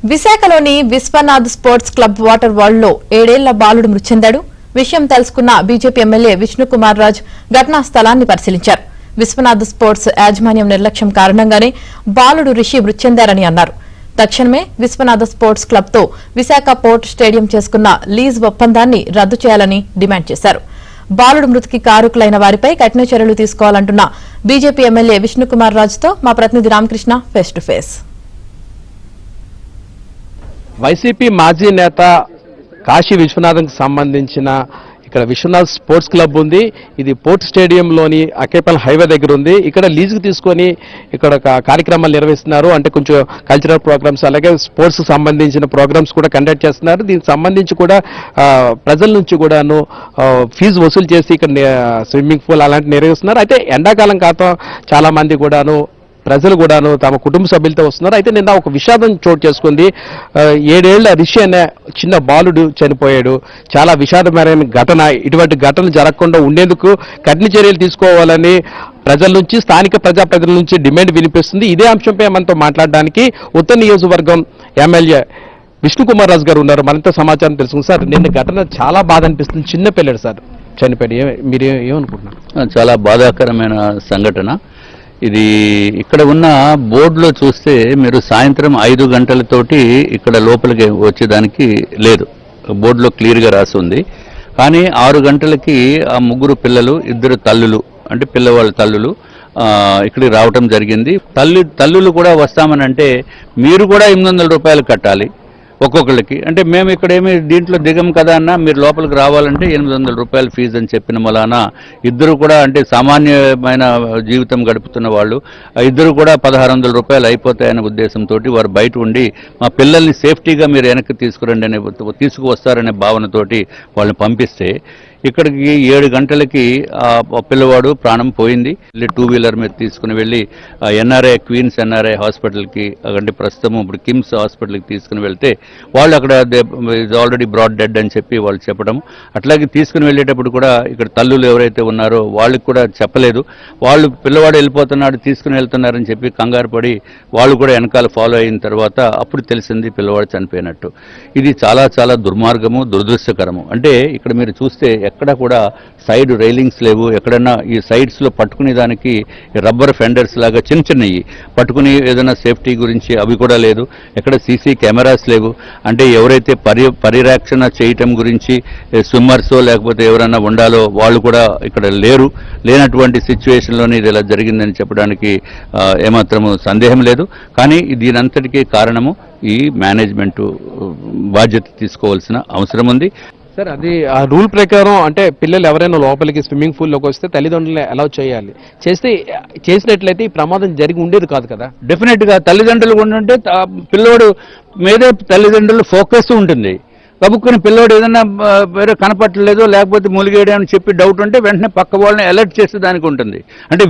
విశాఖలోని Vishwanath sports club water world లో 7 ఏళ్ల బాలుడు మృతి చెందాడు. విషయం తెలుసుకున్న బీజేపీ ఎమ్మెల్యే విష్ణుకుమార్ రాజ్ ఘటనా స్థలాన్ని పరిశీలించారు. విశ్వనాథ్ స్పోర్ట్స్ యాజమాన్యం నిర్లక్ష్యం కారణంగానే బాలుడు రిషి మృతి చెందారని అన్నారు. తక్షణమే విశ్వనాథ్ స్పోర్ట్స్ క్లబ్ తో విశాఖ పోర్ట్ స్టేడియం చేసుకున్న లీజ్ ఒప్పందాన్ని రద్దు చేయాలని డిమాండ్ చేశారు. బాలుడు మృతికి కారకులైన వారిపై కఠిన చర్యలు తీసుకోవాలంటున్న బీజేపీ ఎమ్మెల్యే విష్ణుకుమార్ రాజ్ తో మా ప్రతినిధి Ramakrishna face to face. YCP మాజీ నేత కాశీ విశ్వనాథన్కి సంబంధించిన ఇక్కడ విశ్వనాథ్ స్పోర్ట్స్ క్లబ్ ఉంది. ఇది పోర్ట్ స్టేడియంలోని అకేపల్ హైవే దగ్గర ఉంది. ఇక్కడ లీజుకు తీసుకొని ఇక్కడ కార్యక్రమాలు నిర్వహిస్తున్నారు. అంటే కొంచెం కల్చరల్ ప్రోగ్రామ్స్ అలాగే స్పోర్ట్స్కి సంబంధించిన ప్రోగ్రామ్స్ కూడా కండక్ట్ చేస్తున్నారు. దీనికి సంబంధించి కూడా ప్రజల నుంచి కూడాను ఫీజు వసూలు చేసి ఇక్కడ స్విమ్మింగ్ పూల్ అలాంటివి నిర్వహిస్తున్నారు. అయితే ఎండాకాలం కాలం చాలా మంది కూడాను ప్రజలు కూడాను తమ కుటుంబ సభ్యులతో వస్తున్నారు. అయితే నిన్న ఒక విషాదం చోటు చేసుకుంది. 7 ఏళ్ల రిషి అనే చిన్న బాలుడు చనిపోయాడు. చాలా విషాదమైన ఘటన. ఇటువంటి ఘటనలు జరగకుండా ఉండేందుకు కఠిన చర్యలు తీసుకోవాలని ప్రజల నుంచి స్థానిక ప్రజాప్రతినిధుల నుంచి డిమాండ్ వినిపిస్తుంది. ఇదే అంశంపై మనతో మాట్లాడడానికి ఉత్తర నియోజకవర్గం ఎమ్మెల్యే విష్ణుకుమార్ రాజు గారు ఉన్నారు. మరింత సమాచారం తెలుసుకుంది. సార్, నిన్న ఘటన చాలా బాధ అనిపిస్తుంది. చిన్న పిల్లడు సార్ చనిపోయాడు. మీరు ఏమనుకుంటున్నారు? చాలా బాధాకరమైన సంఘటన ఇది. ఇక్కడ ఉన్న బోర్డులో చూస్తే మీరు సాయంత్రం 5 గంటలతోటి ఇక్కడ లోపలికి వచ్చేదానికి లేదు. బోర్డులో క్లియర్గా రాసి ఉంది. కానీ 6 గంటలకి ఆ 3 పిల్లలు, 2 తల్లులు అంటే పిల్లవాళ్ళ తల్లులు ఇక్కడికి రావటం జరిగింది. తల్లులు కూడా వస్తామని అంటే మీరు కూడా 800 రూపాయలు కట్టాలి ఒక్కొక్కరికి. అంటే మేము ఇక్కడ ఏమి దీంట్లో దిగం కదా అన్న, మీరు లోపలికి రావాలంటే 800 రూపాయలు ఫీజు అని చెప్పిన వలన ఇద్దరు కూడా అంటే సామాన్యమైన జీవితం గడుపుతున్న వాళ్ళు ఇద్దరు కూడా 1600 రూపాయలు అయిపోతాయనే ఉద్దేశంతో వారు బయట ఉండి మా పిల్లల్ని సేఫ్టీగా మీరు వెనక్కి తీసుకువస్తారనే భావనతోటి వాళ్ళని పంపిస్తే ఇక్కడికి 7 గంటలకి పిల్లవాడు ప్రాణం పోయింది. 2 వీలర్ మీద తీసుకుని వెళ్ళి ఎన్ఆర్ఐ క్వీన్స్ ఎన్ఆర్ఐ హాస్పిటల్కి, అంటే ప్రస్తుతం ఇప్పుడు కిమ్స్ హాస్పిటల్కి తీసుకుని వెళ్తే వాళ్ళు అక్కడ ఆల్రెడీ బ్రాడ్ డెడ్ అని చెప్పి వాళ్ళు చెప్పడం. అట్లాగే తీసుకుని వెళ్ళేటప్పుడు కూడా ఇక్కడ తల్లులు ఎవరైతే ఉన్నారో వాళ్ళకి కూడా చెప్పలేదు. వాళ్ళు పిల్లవాడు వెళ్ళిపోతున్నాడు తీసుకుని వెళ్తున్నారని చెప్పి కంగారు పడి వాళ్ళు కూడా వెనకాల ఫాలో అయిన తర్వాత అప్పుడు తెలిసింది పిల్లవాడు చనిపోయినట్టు. ఇది చాలా చాలా దుర్మార్గము, దురదృష్టకరము. అంటే ఇక్కడ మీరు చూస్తే ఎక్కడ కూడా సైడ్ రైలింగ్స్ లేవు. ఎక్కడన్నా ఈ సైడ్స్లో పట్టుకునే దానికి రబ్బర్ ఫెండర్స్ లాగా చిన్న చిన్నవి పట్టుకుని ఏదైనా సేఫ్టీ గురించి అవి కూడా లేదు. ఎక్కడ సీసీ కెమెరాస్ లేవు. అంటే ఎవరైతే పరిరక్షణ చేయటం గురించి స్విమ్మర్సో లేకపోతే ఎవరైనా ఉండాలో వాళ్ళు కూడా ఇక్కడ లేనటువంటి సిచ్యువేషన్లోనే ఇది ఇలా జరిగిందని చెప్పడానికి ఏమాత్రము సందేహం లేదు. కానీ దీనంతటికీ కారణము ఈ మేనేజ్మెంటు బాధ్యత తీసుకోవాల్సిన అవసరం ఉంది. సార్, అది ఆ రూల్ ప్రకారం అంటే పిల్లలు ఎవరైనా లోపలికి స్విమ్మింగ్ పూల్లోకి వస్తే తల్లిదండ్రులు అలౌ చేసినట్లయితే ఈ ప్రమాదం జరిగి ఉండేది కాదు కదా. డెఫినెట్గా తల్లిదండ్రులు ఉంటే పిల్లోడు మీదే తల్లిదండ్రులు ఫోకస్ ఉంటుంది. కబుక్కుని పిల్లోడు ఏదైనా వేరే కనపట్టలేదు లేకపోతే ములిగేయడం అని చెప్పి డౌట్ ఉంటే వెంటనే పక్క వాళ్ళని అలర్ట్ చేసేదానికి ఉంటుంది. అంటే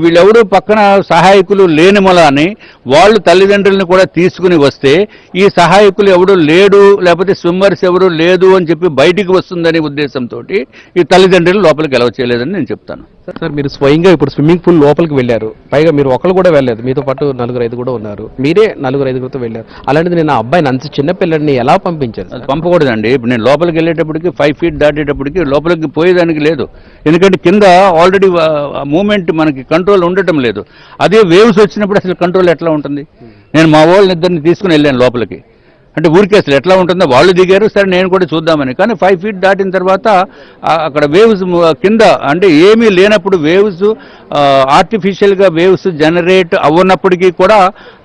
వీళ్ళెవరూ పక్కన సహాయకులు లేని మొలాని వాళ్ళు తల్లిదండ్రులను కూడా తీసుకుని వస్తే ఈ సహాయకులు ఎవడు లేడు లేకపోతే స్విమ్మర్స్ ఎవరు లేదు అని చెప్పి బయటికి వస్తుందనే ఉద్దేశంతో ఈ తల్లిదండ్రులు లోపలికి అలౌ చేయలేదని నేను చెప్తాను. సార్, మీరు స్వయంగా ఇప్పుడు స్విమ్మింగ్ పూల్ లోపలికి వెళ్ళారు. పైగా మీరు ఒకళ్ళు కూడా వెళ్ళలేదు, మీతో పాటు 4-5 కూడా ఉన్నారు. మీరే 4-5 వెళ్ళారు. అలాంటిది నేను అబ్బాయిని అంత చిన్న పిల్లడిని ఎలా పంపించారు? పంపకూడదండి. ఇప్పుడు నేను లోపలికి వెళ్ళేటప్పటికి 5 ఫీట్ దాటేటప్పటికి లోపలికి పోయేదానికి లేదు. ఎందుకంటే కింద ఆల్రెడీ మూమెంట్ మనకి కంట్రోల్ ఉండటం లేదు. అదే వేవ్స్ వచ్చినప్పుడు అసలు కంట్రోల్ ఎట్లా ఉంటుంది? నేను మా వాళ్ళని ఇద్దరిని తీసుకుని వెళ్ళాను లోపలికి. అంటే ఊరికే అసలు ఎట్లా ఉంటుందో వాళ్ళు దిగారు, సరే నేను కూడా చూద్దామని. కానీ 5 ఫీట్ దాటిన తర్వాత అక్కడ వేవ్స్ కింద అంటే ఏమీ లేనప్పుడు వేవ్స్ ఆర్టిఫిషియల్గా వేవ్స్ జనరేట్ అవ్వనప్పటికీ కూడా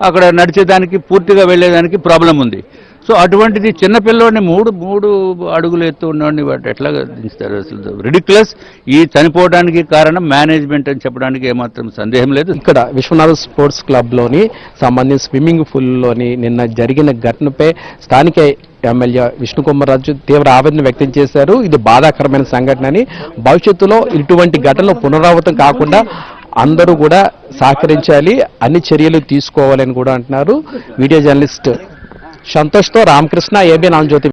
అక్కడ నడిచేదానికి పూర్తిగా వెళ్ళేదానికి ప్రాబ్లం ఉంది. సో అటువంటిది చిన్నపిల్లోని 3 అడుగులు ఎత్తు ఉన్నవాడిని వాటి ఎట్లా దించుతారు? అసలు రిడిక్యులస్. ఈ చనిపోవడానికి కారణం మేనేజ్మెంట్ అని చెప్పడానికి ఏమాత్రం సందేహం లేదు. ఇక్కడ విశ్వనాథ్ స్పోర్ట్స్ క్లబ్లోని సంబంధించిన స్విమ్మింగ్ పూల్లోని నిన్న జరిగిన ఘటనపై స్థానిక ఎమ్మెల్యే విష్ణుకుమార్ రాజు తీవ్ర ఆవేదన వ్యక్తం చేశారు. ఇది బాధాకరమైన సంఘటన అని, భవిష్యత్తులో ఇటువంటి ఘటనలు పునరావృతం కాకుండా అందరూ కూడా సహకరించాలి, అన్ని చర్యలు తీసుకోవాలని కూడా అంటున్నారు. వీడియో జర్నలిస్ట్ సంతోష్తో రామకృష్ణ, ఏబిఎన్ ఆంధ్రజ్యోతి.